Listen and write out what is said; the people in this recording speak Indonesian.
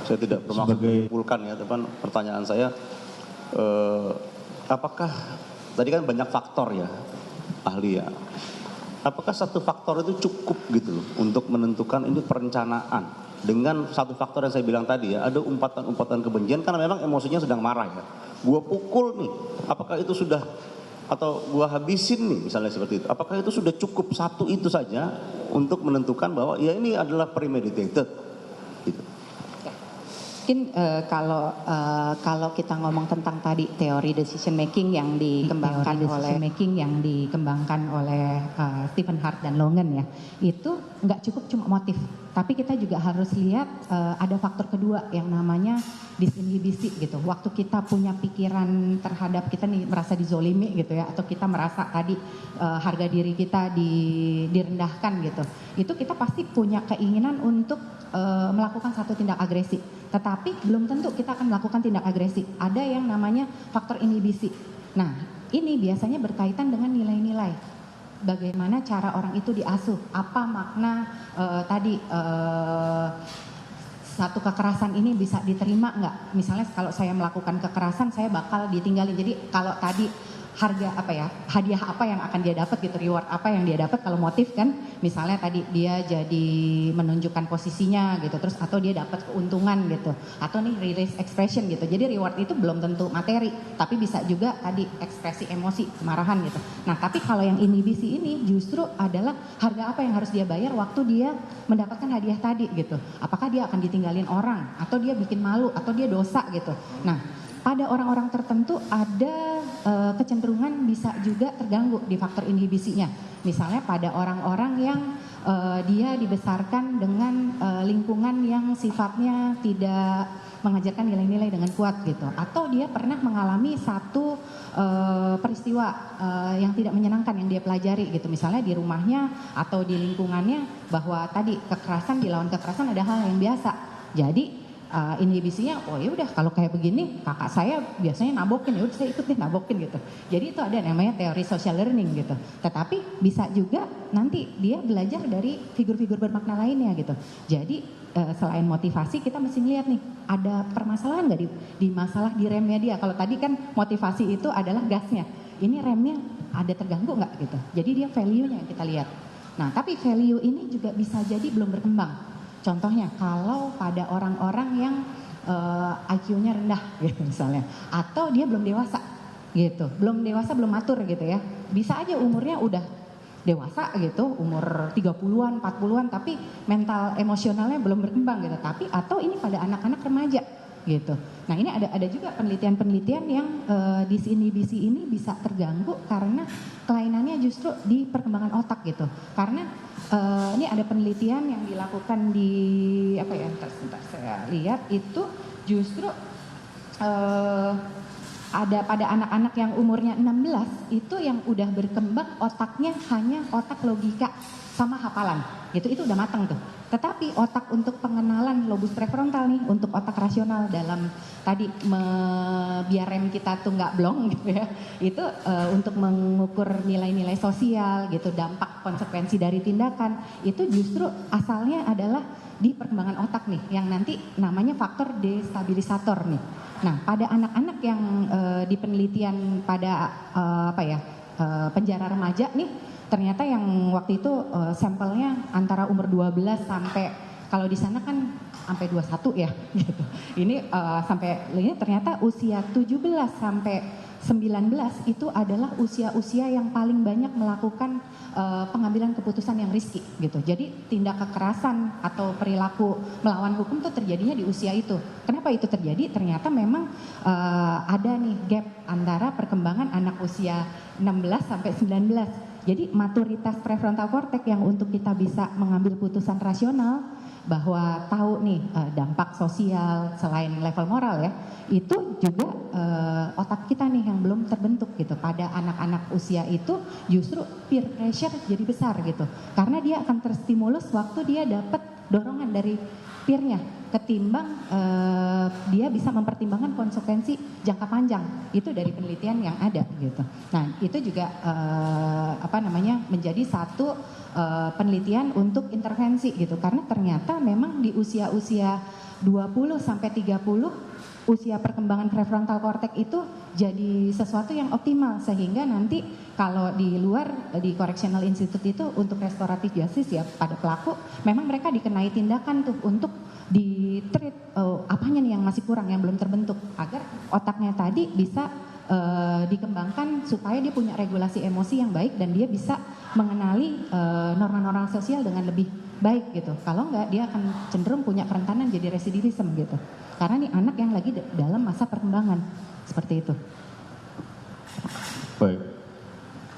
Saya tidak bermaksud menyimpulkan ya, teman. Pertanyaan saya, apakah tadi kan banyak faktor ya, ahli ya. Apakah satu faktor itu cukup gitu loh untuk menentukan ini perencanaan? Dengan satu faktor yang saya bilang tadi ya, ada umpatan-umpatan kebencian karena memang emosinya sedang marah ya. Gua pukul nih, apakah itu sudah, atau gua habisin nih misalnya seperti itu. Apakah itu sudah cukup satu itu saja untuk menentukan bahwa ya ini adalah premeditated gitu. Mungkin kalau kita ngomong tentang tadi teori decision making yang dikembangkan oleh Stephen Hart dan Longen ya, itu nggak cukup cuma motif, tapi kita juga harus lihat ada faktor kedua yang namanya disinhibisi gitu. Waktu kita punya pikiran terhadap kita nih merasa dizolimi gitu ya, atau kita merasa tadi harga diri kita direndahkan gitu, itu kita pasti punya keinginan untuk melakukan satu tindak agresi. Tetapi belum tentu kita akan melakukan tindak agresi. Ada yang namanya faktor inhibisi. Nah, ini biasanya berkaitan dengan nilai-nilai. Bagaimana cara orang itu diasuh? Apa makna satu kekerasan ini bisa diterima nggak? Misalnya kalau saya melakukan kekerasan, saya bakal ditinggalin. Jadi kalau tadi hadiah apa yang akan dia dapat gitu, reward apa yang dia dapat kalau motif kan, misalnya tadi dia jadi menunjukkan posisinya gitu, terus atau dia dapat keuntungan gitu, atau nih release expression gitu. Jadi reward itu belum tentu materi, tapi bisa juga tadi ekspresi emosi, kemarahan gitu. Nah tapi kalau yang inhibisi ini justru adalah harga apa yang harus dia bayar waktu dia mendapatkan hadiah tadi gitu. Apakah dia akan ditinggalin orang, atau dia bikin malu, atau dia dosa gitu. Nah pada orang-orang tertentu ada kecenderungan bisa juga terganggu di faktor inhibisinya. Misalnya pada orang-orang yang dia dibesarkan dengan lingkungan yang sifatnya tidak mengajarkan nilai-nilai dengan kuat gitu. Atau dia pernah mengalami satu peristiwa yang tidak menyenangkan yang dia pelajari gitu. Misalnya di rumahnya atau di lingkungannya bahwa tadi kekerasan, dilawan kekerasan ada hal yang biasa. Jadi inhibisinya, oh ya udah kalau kayak begini kakak saya biasanya nabokin, ya udah saya ikut deh nabokin gitu. Jadi itu ada namanya teori social learning gitu. Tetapi bisa juga nanti dia belajar dari figur-figur bermakna lainnya gitu. Jadi selain motivasi kita mesti lihat nih ada permasalahan nggak di masalah di remnya dia. Kalau tadi kan motivasi itu adalah gasnya, ini remnya ada terganggu nggak gitu. Jadi dia value-nya yang kita lihat. Nah tapi value ini juga bisa jadi belum berkembang. Contohnya kalau pada orang-orang yang IQ-nya rendah gitu misalnya, atau dia belum dewasa gitu, belum matur gitu ya. Bisa aja umurnya udah dewasa gitu, umur 30-an, 40-an, tapi mental emosionalnya belum berkembang gitu. Tapi atau ini pada anak-anak remaja gitu. Nah ini ada juga penelitian-penelitian yang disinhibisi ini bisa terganggu karena kelainannya justru di perkembangan otak gitu. Karena ini ada penelitian yang dilakukan di sebentar saya lihat itu justru ada pada anak-anak yang umurnya 16 itu yang udah berkembang otaknya hanya otak logika sama hafalan gitu, itu udah matang tuh. Tetapi otak untuk pengenalan lobus prefrontal nih, untuk otak rasional dalam tadi biar rem kita tuh nggak blong gitu ya, itu untuk mengukur nilai-nilai sosial gitu, dampak konsekuensi dari tindakan, itu justru asalnya adalah di perkembangan otak nih, yang nanti namanya faktor destabilisator nih. Nah pada anak-anak yang di penelitian pada penjara remaja nih, ternyata yang waktu itu sampelnya antara umur 12 sampai, kalau di sana kan sampai 21 ya gitu. Ini sampai ini ternyata usia 17 sampai 19 itu adalah usia-usia yang paling banyak melakukan pengambilan keputusan yang risky gitu. Jadi tindak kekerasan atau perilaku melawan hukum itu terjadinya di usia itu. Kenapa itu terjadi? Ternyata memang ada nih gap antara perkembangan anak usia 16 sampai 19. Jadi maturitas prefrontal cortex yang untuk kita bisa mengambil putusan rasional bahwa tahu nih dampak sosial selain level moral ya, itu juga otak kita nih yang belum terbentuk gitu. Pada anak-anak usia itu justru peer pressure jadi besar gitu, karena dia akan terstimulus waktu dia dapat dorongan dari peernya ketimbang dia bisa mempertimbangkan konsekuensi jangka panjang. Itu dari penelitian yang ada gitu. Nah, itu juga menjadi satu penelitian untuk intervensi gitu, karena ternyata memang di usia-usia 20 sampai 30 usia perkembangan prefrontal cortex itu jadi sesuatu yang optimal, sehingga nanti kalau di luar di Correctional Institute itu untuk restoratif justice ya pada pelaku memang mereka dikenai tindakan tuh untuk di treat apanya nih yang masih kurang, yang belum terbentuk, agar otaknya tadi bisa dikembangkan supaya dia punya regulasi emosi yang baik dan dia bisa mengenali norma-norma sosial dengan lebih baik gitu. Kalau enggak dia akan cenderung punya kerentanan jadi residivisme gitu. Karena nih anak yang lagi dalam masa perkembangan seperti itu.